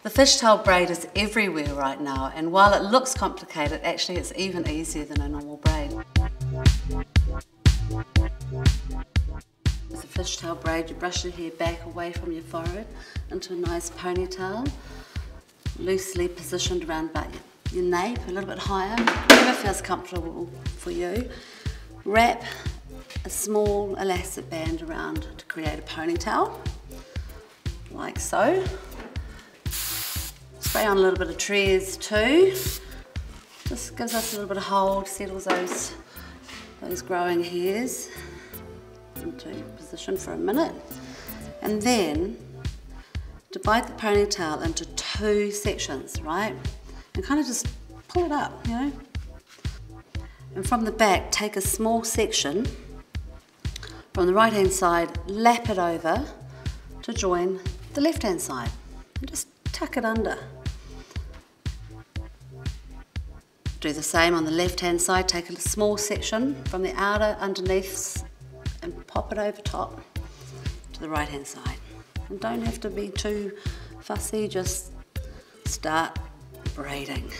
The fishtail braid is everywhere right now, and while it looks complicated, actually it's even easier than a normal braid. With the fishtail braid, you brush your hair back away from your forehead into a nice ponytail, loosely positioned around about your nape, a little bit higher, whatever feels comfortable for you. Wrap a small elastic band around to create a ponytail, like so. Spray on a little bit of TRESemmé too. Just gives us a little bit of hold, settles those growing hairs into position for a minute. And then divide the ponytail into 2 sections, right? And kind of just pull it up, you know. And from the back, take a small section from the right hand side, lap it over to join the left hand side. And just tuck it under. Do the same on the left hand side, take a small section from the outer underneath and pop it over top to the right hand side. And don't have to be too fussy, just start braiding.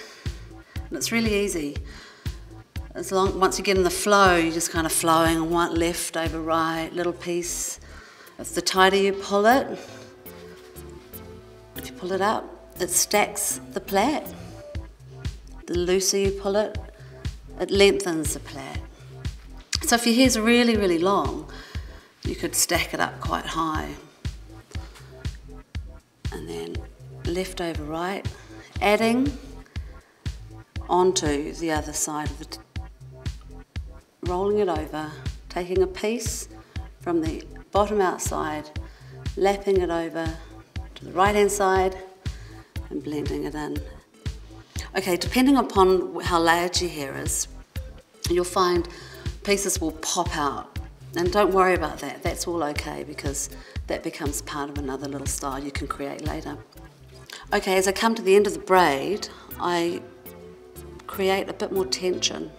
And it's really easy. Once you get in the flow, you're just kind of flowing on one left over right, little piece. If the tighter you pull it, if you pull it up, it stacks the plait. The looser you pull it, it lengthens the plait. So if your hair's really, really long, you could stack it up quite high. And then left over right, adding onto the other side of the rolling it over, taking a piece from the bottom outside, lapping it over to the right hand side and blending it in. Okay, depending upon how layered your hair is, you'll find pieces will pop out. And don't worry about that, that's all okay, because that becomes part of another little style you can create later. Okay, as I come to the end of the braid, I create a bit more tension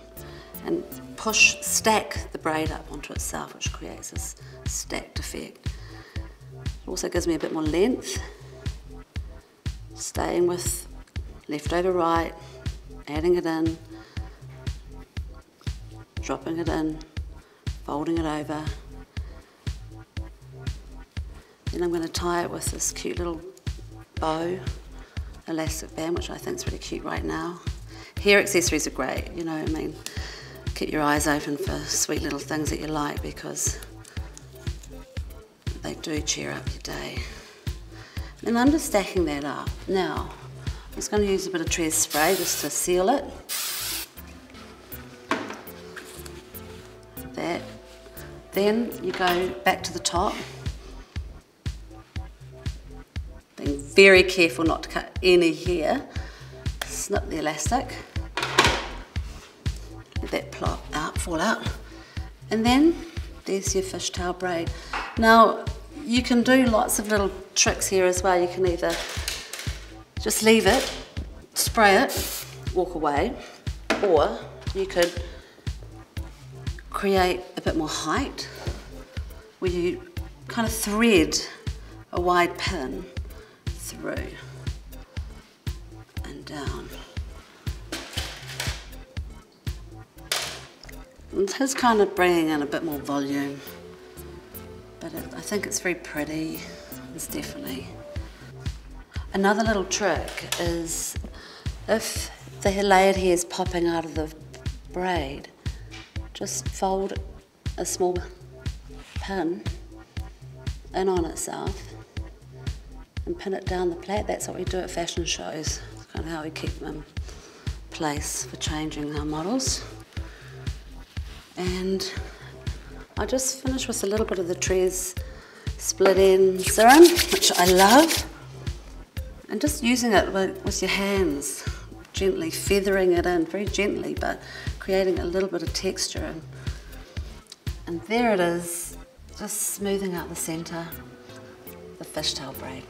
and stack the braid up onto itself, which creates this stacked effect. It also gives me a bit more length, staying with left over right, adding it in, dropping it in, folding it over. Then I'm going to tie it with this cute little bow elastic band, which I think is really cute right now. Hair accessories are great, you know, I mean, keep your eyes open for sweet little things that you like, because they do cheer up your day. And I'm just stacking that up. Now, I'm just going to use a bit of TRESemmé spray just to seal it. That. Then you go back to the top. Being very careful not to cut any hair. Snip the elastic. Let that plop out, fall out. And then there's your fishtail braid. Now, you can do lots of little tricks here as well. You can either just leave it, spray it, walk away, or you could create a bit more height where you kind of thread a wide pin through and down. And his kind of bringing in a bit more volume, but I think it's very pretty. It's definitely. Another little trick is if the layered hair is popping out of the braid, just fold a small pin in on itself and pin it down the plait. That's what we do at fashion shows. It's kind of how we keep them in place for changing our models. And I just finished with a little bit of the TRESemmé split end serum, which I love. And just using it with your hands, gently feathering it in, very gently, but creating a little bit of texture. And there it is, just smoothing out the centre, the fishtail braid.